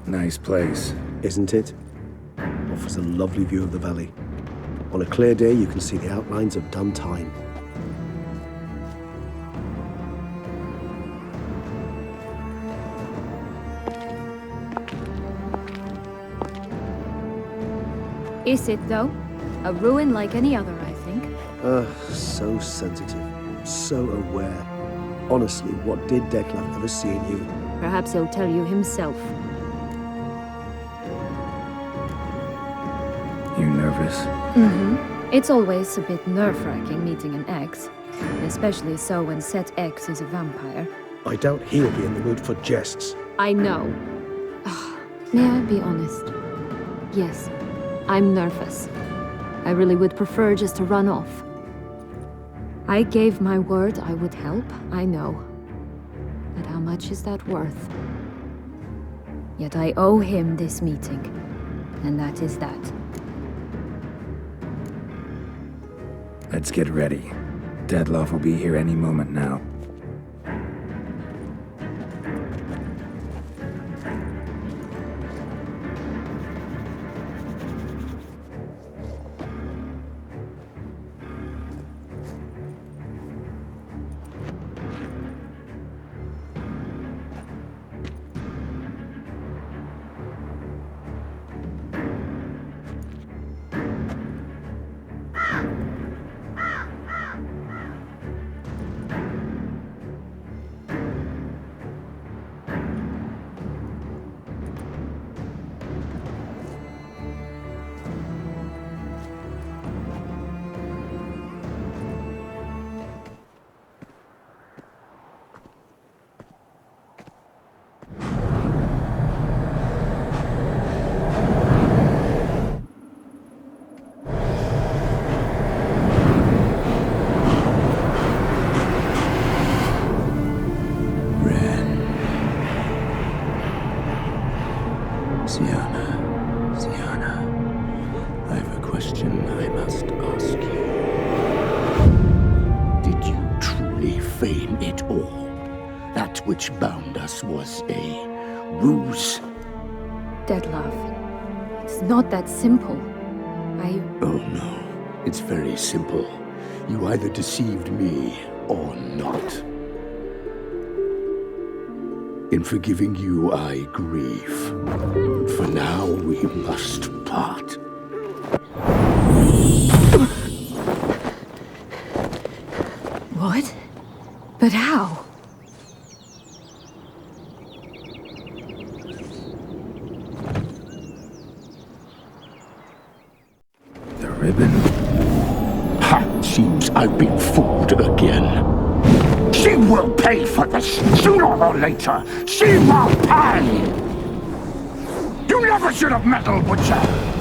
Nice place. Isn't it? Offers a lovely view of the valley. On a clear day, you can see the outlines of done time. Is it, though? A ruin like any other, I think. So sensitive. So aware. Honestly, what did Dettlaff ever see in you? Perhaps he'll tell you himself. You nervous? Mm-hmm. It's always a bit nerve-wracking meeting an ex. Especially so when said ex is a vampire. I doubt he'll be in the mood for jests. I know. May I be honest? Yes, I'm nervous. I really would prefer just to run off. I gave my word I would help, I know. But how much is that worth? Yet I owe him this meeting. And that is that. Let's get ready. Dettlaff will be here any moment now. Sienna, I have a question I must ask you. Did you truly feign it all? That which bound us was a ruse? Dettlaff, it's not that simple. Oh no, it's very simple. You either deceived me or not. In forgiving you, I grieve. For now, we must part. What? But how? The ribbon? Ha! Seems I've been fooled again. She will pay for this, sooner or later. She will pay! You never should have meddled with her!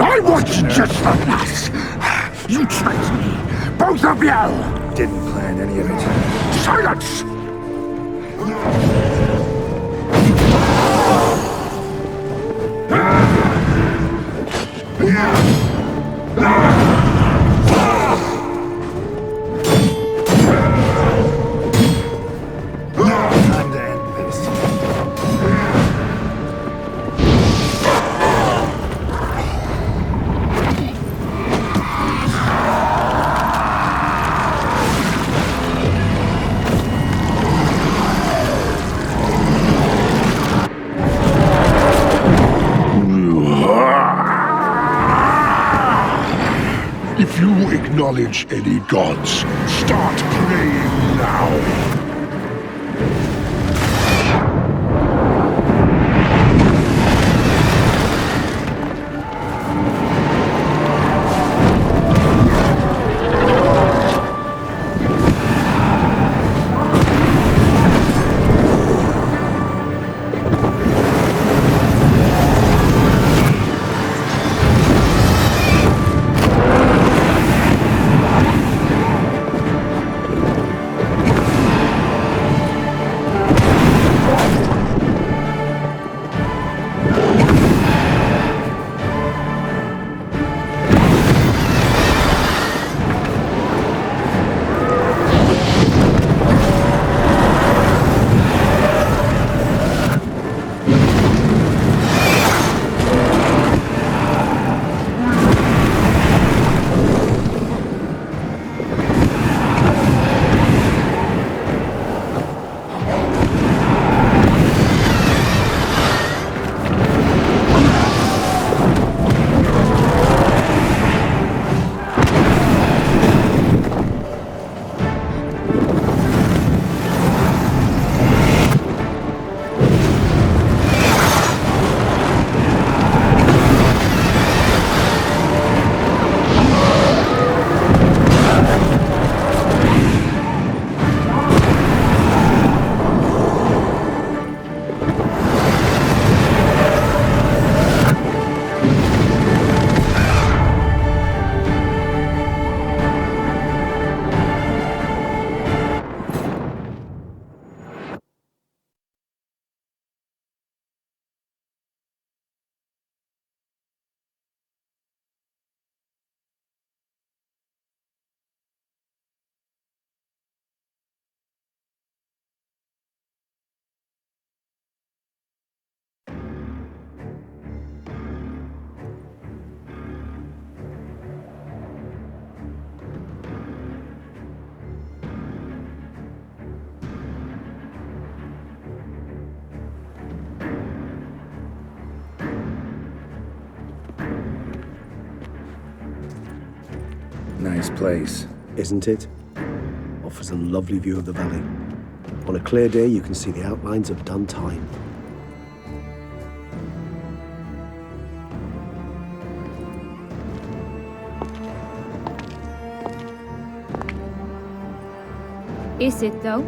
I want just for that! You tricked me! Both of you! Didn't plan any of it. Silence! Ah! acknowledge any gods. Start praying now. Nice place. Isn't it? Offers a lovely view of the valley. On a clear day, you can see the outlines of done time. Is it, though?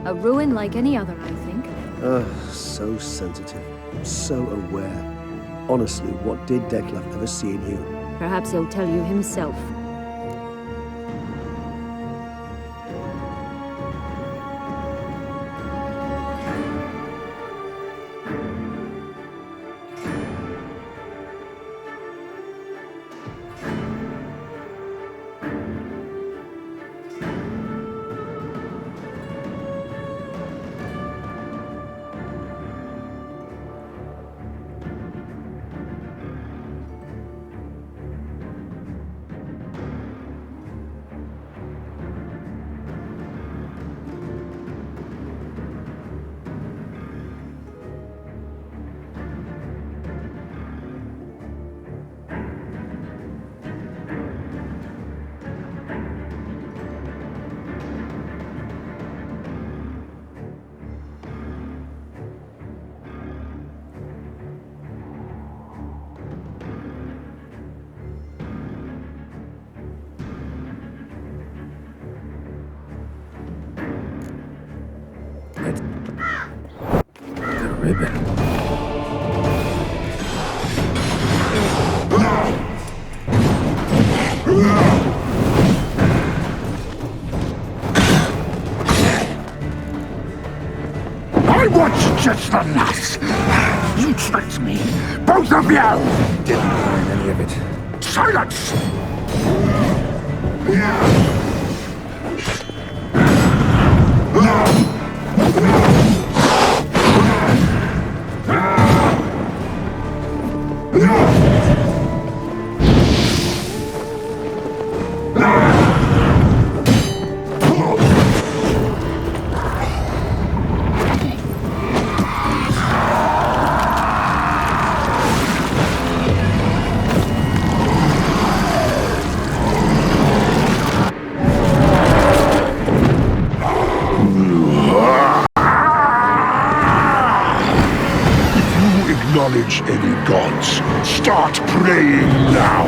A ruin like any other, I think. So sensitive. So aware. Honestly, what did Dettlaff ever see in you? Perhaps he'll tell you himself. The ribbon. I want just the last. You tricked me, both of you! Didn't find any of it. Silence! acknowledge any gods, start praying now!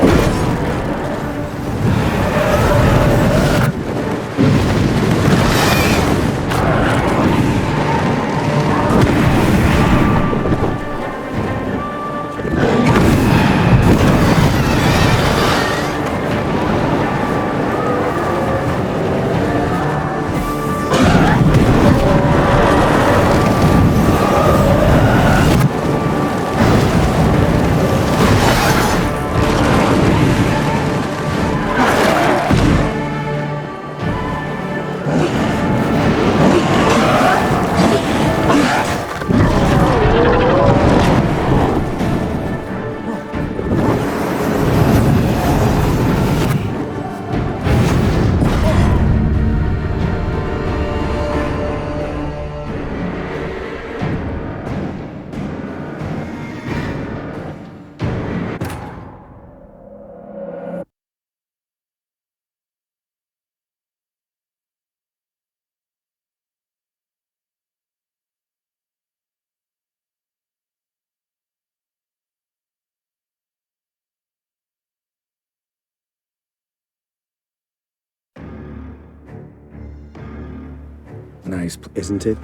Nice, isn't it?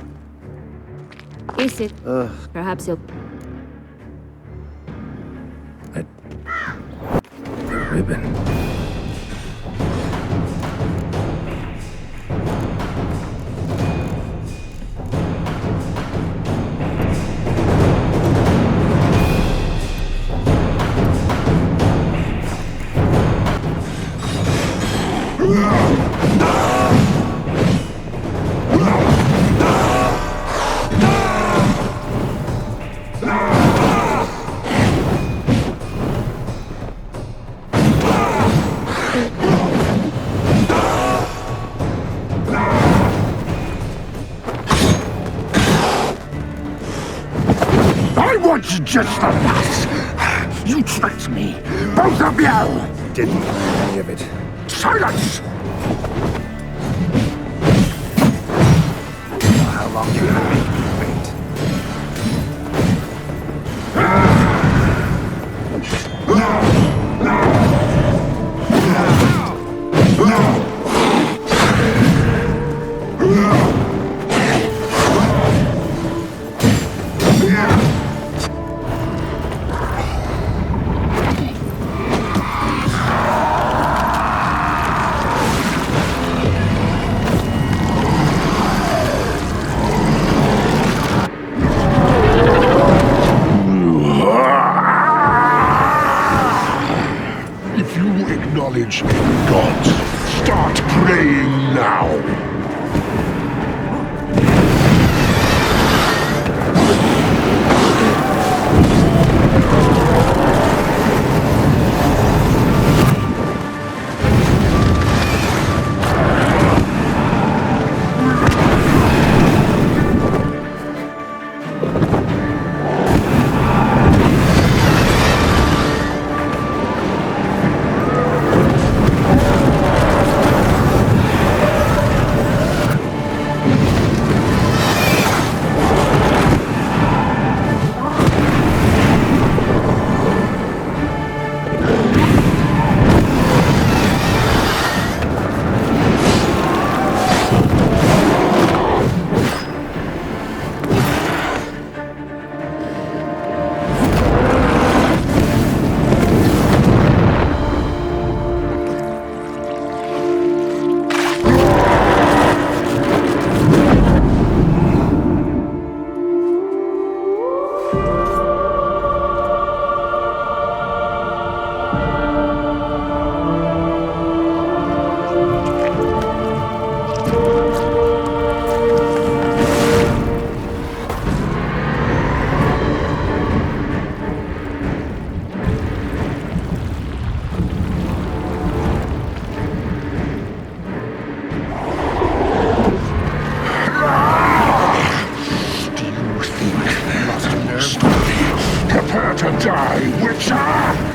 Is it? Perhaps you'll... The ribbon. I want you just the last! You tricked me! Both of you! Didn't plan any of it. Silence! How long you gonna make me wait? If you acknowledge any gods, start praying now! Prepare to die, Witcher!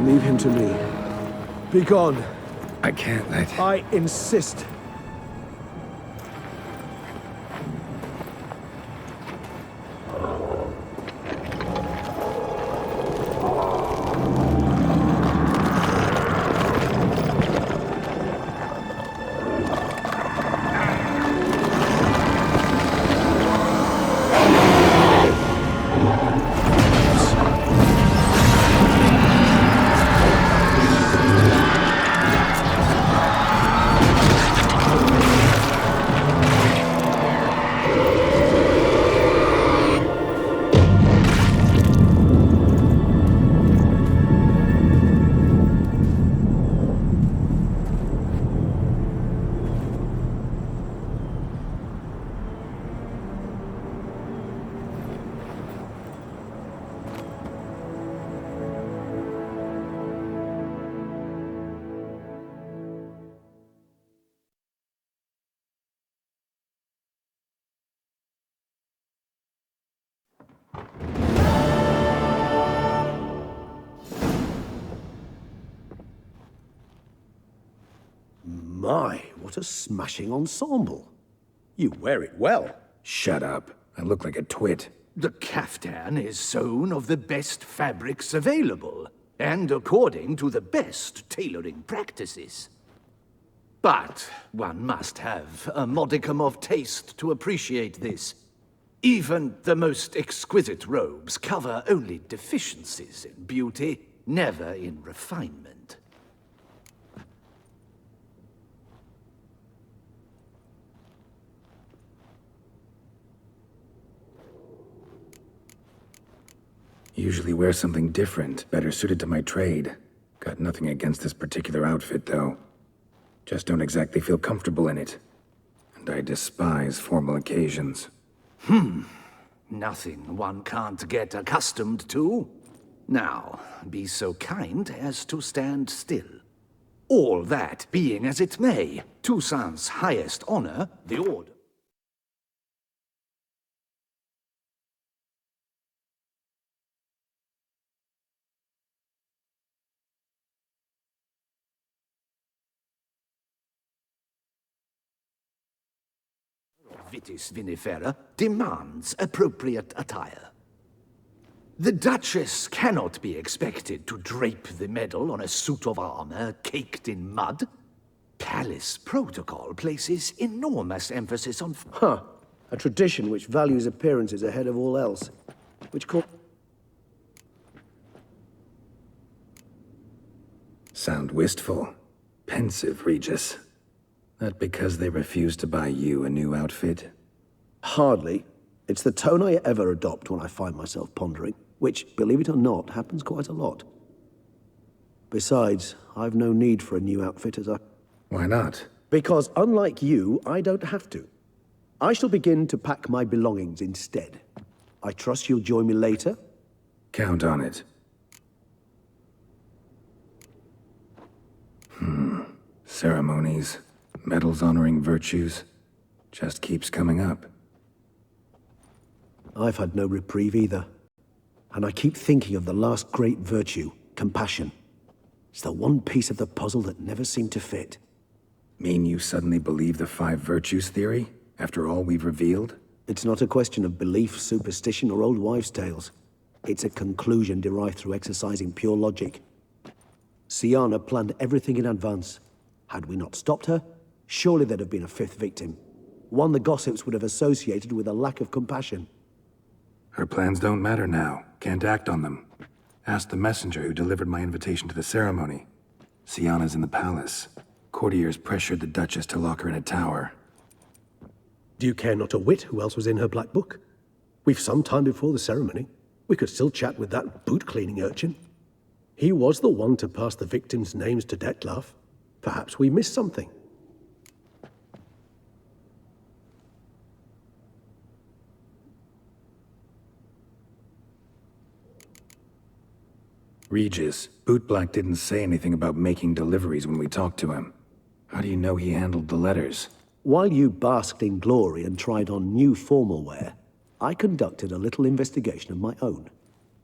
Leave him to me. Be gone. I can't let... I insist. My, what a smashing ensemble. You wear it well. Shut up. I look like a twit. The caftan is sewn of the best fabrics available, and according to the best tailoring practices. But one must have a modicum of taste to appreciate this. Even the most exquisite robes cover only deficiencies in beauty, never in refinement. Usually wear something different, better suited to my trade. Got nothing against this particular outfit, though. Just don't exactly feel comfortable in it. And I despise formal occasions. Nothing one can't get accustomed to. Now, be so kind as to stand still. All that being as it may, Toussaint's highest honor, the Order. Vitis vinifera demands appropriate attire. The Duchess cannot be expected to drape the medal on a suit of armor caked in mud. Palace protocol places enormous emphasis on... Huh. A tradition which values appearances ahead of all else. Sound wistful. Pensive, Regis. That because they refuse to buy you a new outfit? Hardly. It's the tone I ever adopt when I find myself pondering, which, believe it or not, happens quite a lot. Besides, I've no need for a new outfit as I... Why not? Because unlike you, I don't have to. I shall begin to pack my belongings instead. I trust you'll join me later? Count on it. Ceremonies, medals honoring virtues, just keeps coming up. I've had no reprieve either. And I keep thinking of the last great virtue, compassion. It's the one piece of the puzzle that never seemed to fit. Mean you suddenly believe the 5 virtues theory, after all we've revealed? It's not a question of belief, superstition, or old wives' tales. It's a conclusion derived through exercising pure logic. Sienna planned everything in advance. Had we not stopped her, surely there'd have been a 5th victim. One the gossips would have associated with a lack of compassion. Her plans don't matter now. Can't act on them. Ask the messenger who delivered my invitation to the ceremony. Sienna's in the palace. Courtiers pressured the Duchess to lock her in a tower. Do you care not a whit who else was in her black book? We've some time before the ceremony. We could still chat with that boot-cleaning urchin. He was the one to pass the victims' names to Dettlaff. Perhaps we missed something. Regis, Bootblack didn't say anything about making deliveries when we talked to him. How do you know he handled the letters? While you basked in glory and tried on new formal wear, I conducted a little investigation of my own.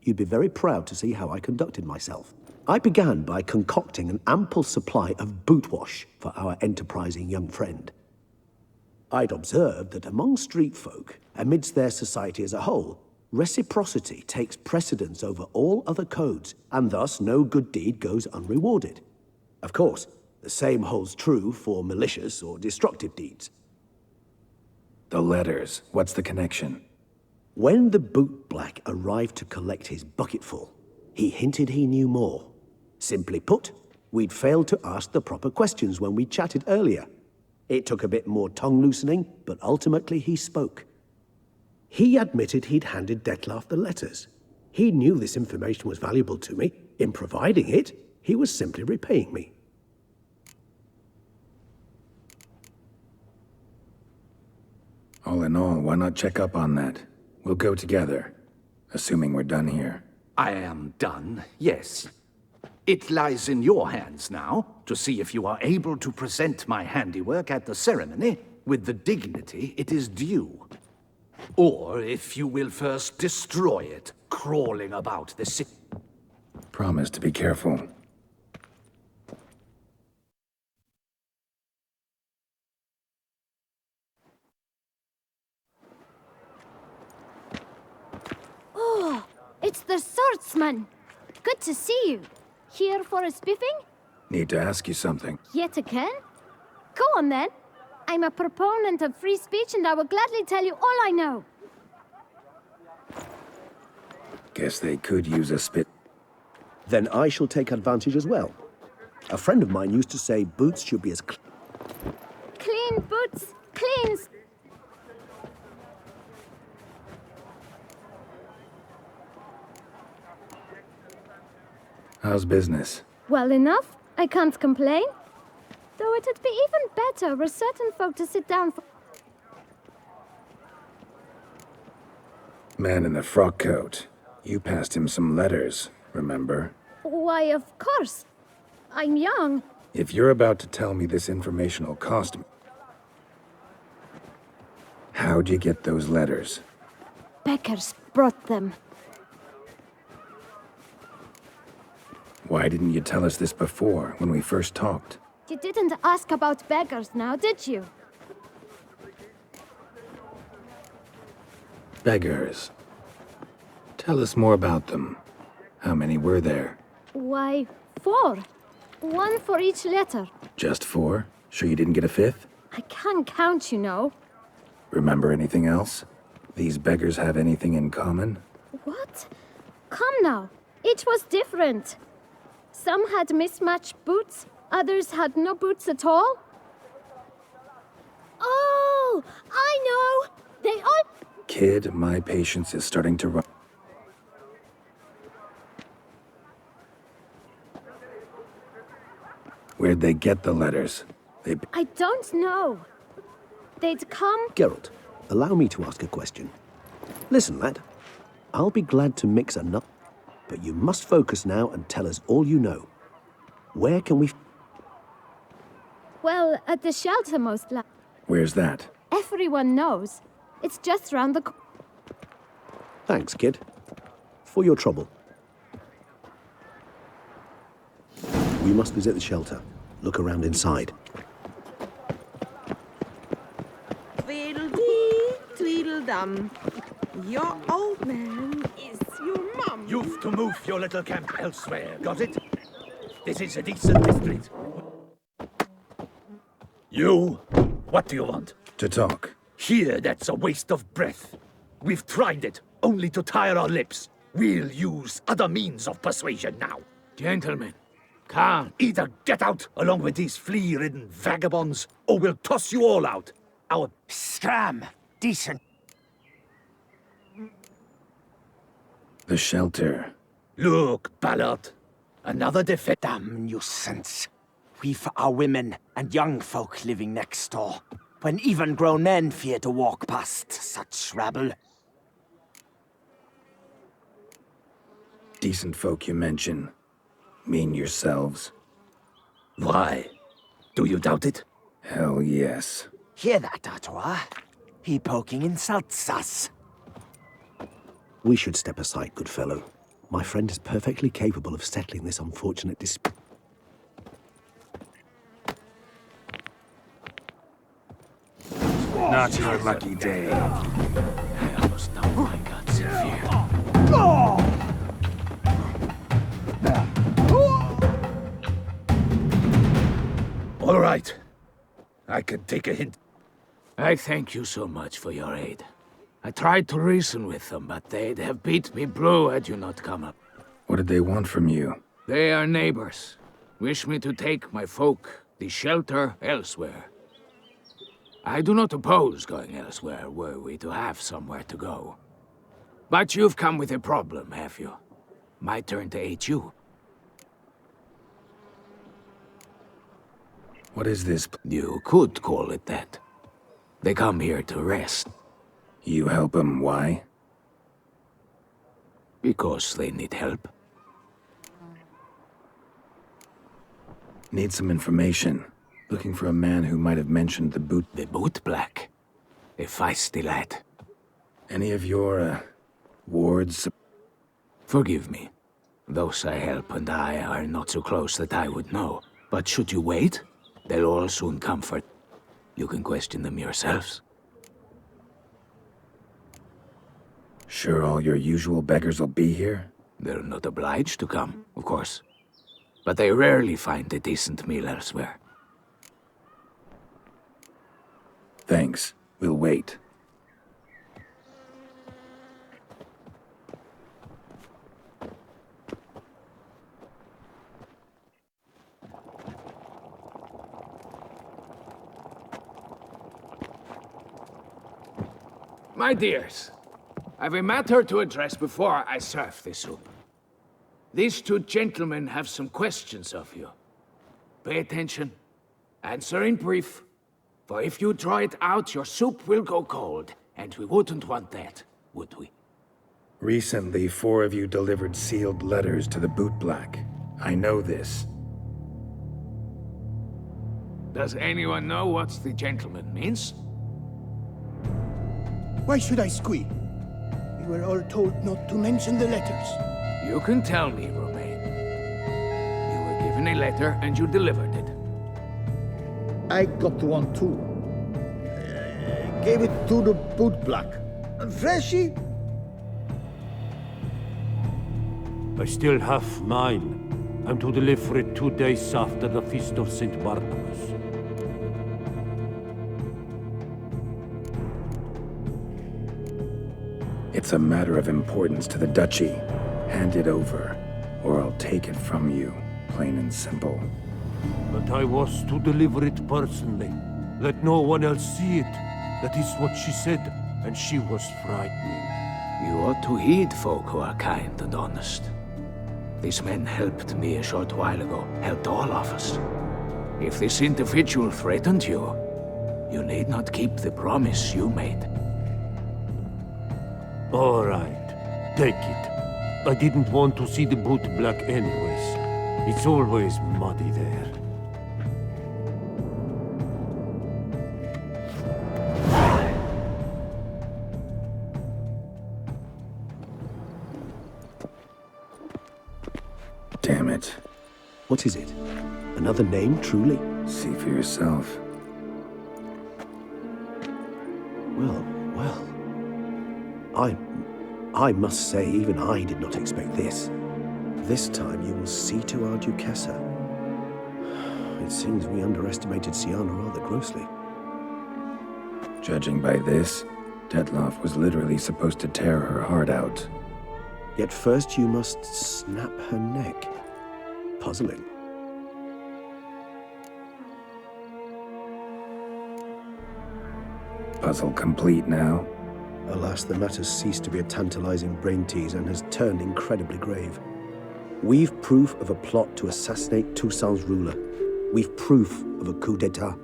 You'd be very proud to see how I conducted myself. I began by concocting an ample supply of boot wash for our enterprising young friend. I'd observed that among street folk, amidst their society as a whole, reciprocity takes precedence over all other codes, and thus no good deed goes unrewarded. Of course, the same holds true for malicious or destructive deeds. The letters, what's the connection? When the bootblack arrived to collect his bucketful, he hinted he knew more. Simply put, we'd failed to ask the proper questions when we chatted earlier. It took a bit more tongue-loosening, but ultimately he spoke. He admitted he'd handed Dettlaff the letters. He knew this information was valuable to me. In providing it, he was simply repaying me. All in all, why not check up on that? We'll go together, assuming we're done here. I am done, yes. It lies in your hands now to see if you are able to present my handiwork at the ceremony with the dignity it is due. Or if you will first destroy it, crawling about the city. Promise to be careful. Oh, it's the swordsman. Good to see you. Here for a spiffing? Need to ask you something. Yet again? Go on then. I'm a proponent of free speech and I will gladly tell you all I know. Guess they could use a spit. Then I shall take advantage as well. A friend of mine used to say boots should be as Clean boots, clean. How's business? Well enough. I can't complain. Though it'd be even better were certain folk to sit down for... Man in the frock coat. You passed him some letters, remember? Why, of course. I'm young. If you're about to tell me this information will cost me... How'd you get those letters? Beggars brought them. Why didn't you tell us this before, when we first talked? You didn't ask about beggars now, did you? Beggars. Tell us more about them. How many were there? Why, 4. 1 for each letter. Just 4? Sure you didn't get a 5th? I can't count, you know. Remember anything else? These beggars have anything in common? What? Come now. Each was different. Some had mismatched boots, others had no boots at all. Oh, I know! They all... Kid, my patience is starting to run. Where'd they get the letters? I don't know. They'd come... Geralt, allow me to ask a question. Listen, lad. I'll be glad to mix enough, but you must focus now and tell us all you know. Where can we... Well, at the shelter most likely. Where's that? Everyone knows. It's just round the... Thanks, kid. For your trouble. We must visit the shelter. Look around inside. Tweedledee, Tweedledum. Your old man is your mum. You've to move your little camp elsewhere, got it? This is a decent district. You? What do you want? To talk. Here, that's a waste of breath. We've tried it, only to tire our lips. We'll use other means of persuasion now. Gentlemen, can't. Either get out along with these flea-ridden vagabonds, or we'll toss you all out. our scram. Decent. The shelter. Look, Ballard. Another defect. Damn nuisance. We've our women and young folk living next door, when even grown men fear to walk past such rabble. Decent folk you mention. Mean yourselves? Why? Do you doubt it? Hell yes. Hear that, Artois? He poking insults us. We should step aside, good fellow. My friend is perfectly capable of settling this unfortunate dispute. Not your lucky day. I almost know my guts in fear. All right. I can take a hint. I thank you so much for your aid. I tried to reason with them, but they'd have beat me blue had you not come up. What did they want from you? They are neighbors. Wish me to take my folk, the shelter, elsewhere. I do not oppose going elsewhere, were we to have somewhere to go. But you've come with a problem, have you? My turn to aid you. What is this? You could call it that. They come here to rest. You help them, why? Because they need help. Need some information. Looking for a man who might have mentioned the boot. The boot black. A feisty lad. Any of your, wards? Forgive me. Those I help and I are not so close that I would know. But should you wait, they'll all soon comfort. You can question them yourselves. Sure all your usual beggars will be here? They're not obliged to come, of course. But they rarely find a decent meal elsewhere. Thanks. We'll wait. My dears, I've a matter to address before I serve the soup. These two gentlemen have some questions of you. Pay attention. Answer in brief. For if you draw it out, your soup will go cold, and we wouldn't want that, would we? Recently, 4 of you delivered sealed letters to the bootblack. I know this. Does anyone know what the gentleman means? Why should I squeal? We were all told not to mention the letters. You can tell me, Romain. You were given a letter and you delivered it. I got one too. Gave it to the bootblack. Freshy? I still have mine. I'm to deliver it 2 days after the Feast of St. Barnabas. It's a matter of importance to the Duchy. Hand it over, or I'll take it from you, plain and simple. But I was to deliver it personally. Let no one else see it. That is what she said, and she was frightening. You ought to heed folk who are kind and honest. These men helped me a short while ago, helped all of us. If this individual threatened you, you need not keep the promise you made. All right, take it. I didn't want to see the boot black anyways. It's always muddy there. Damn it. What is it? Another name, truly? See for yourself. Well. I must say, even I did not expect this. This time you will see to our Duchessa. It seems we underestimated Siana rather grossly. Judging by this, Dettlaff was literally supposed to tear her heart out. Yet first you must snap her neck. Puzzling. Puzzle complete now? Alas, the matter's ceased to be a tantalizing brain tease and has turned incredibly grave. We've proof of a plot to assassinate Toussaint's ruler. We've proof of a coup d'etat.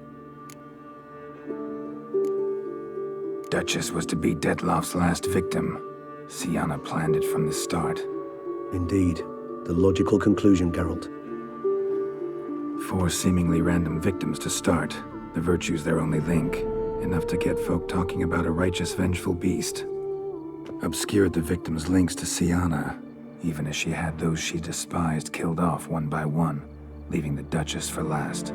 Duchess was to be Dettlaff's last victim. Sienna planned it from the start. Indeed. The logical conclusion, Geralt. 4 seemingly random victims to start. The virtue's their only link. Enough to get folk talking about a righteous, vengeful beast. Obscured the victims' links to Sienna, even as she had those she despised killed off one by one, leaving the Duchess for last.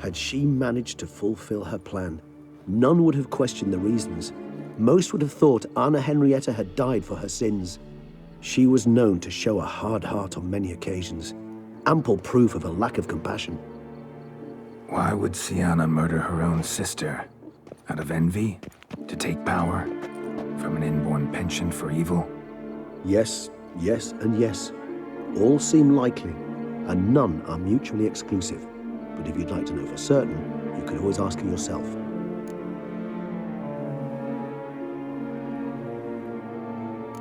Had she managed to fulfill her plan, none would have questioned the reasons. Most would have thought Anna Henrietta had died for her sins. She was known to show a hard heart on many occasions, ample proof of a lack of compassion. Why would Sienna murder her own sister? Out of envy? To take power? From an inborn penchant for evil? Yes, yes, and yes. All seem likely, and none are mutually exclusive. But if you'd like to know for certain, you can always ask her yourself.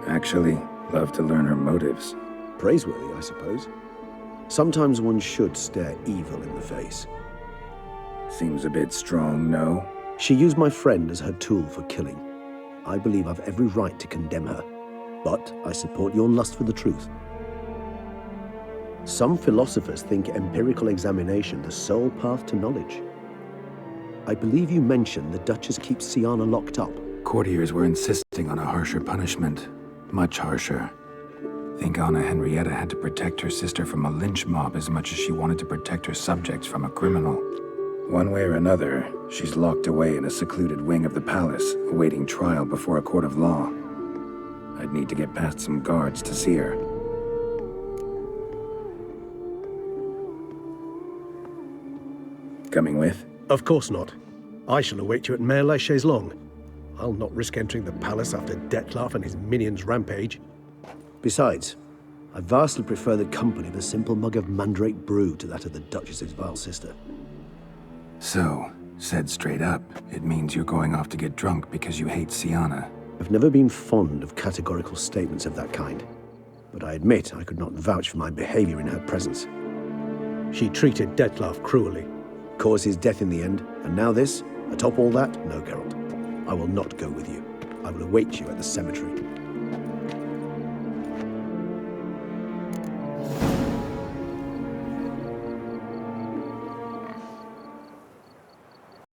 Actually, love to learn her motives. Praiseworthy, I suppose. Sometimes one should stare evil in the face. Seems a bit strong, no? She used my friend as her tool for killing. I believe I've every right to condemn her, but I support your lust for the truth. Some philosophers think empirical examination the sole path to knowledge. I believe you mentioned the Duchess keeps Sienna locked up. Courtiers were insisting on a harsher punishment. Much harsher. Think Anna Henrietta had to protect her sister from a lynch mob as much as she wanted to protect her subjects from a criminal. One way or another, she's locked away in a secluded wing of the palace, awaiting trial before a court of law. I'd need to get past some guards to see her. Coming with? Of course not. I shall await you at Mare la Chaise-Longue. I'll not risk entering the palace after Dettlaff and his minions rampage. Besides, I vastly prefer the company of a simple mug of mandrake brew to that of the Duchess's vile sister. So, said straight up, it means you're going off to get drunk because you hate Sienna. I've never been fond of categorical statements of that kind, but I admit I could not vouch for my behavior in her presence. She treated Dettlaff cruelly, caused his death in the end, and now this? Atop all that? No, Geralt. I will not go with you. I will await you at the cemetery.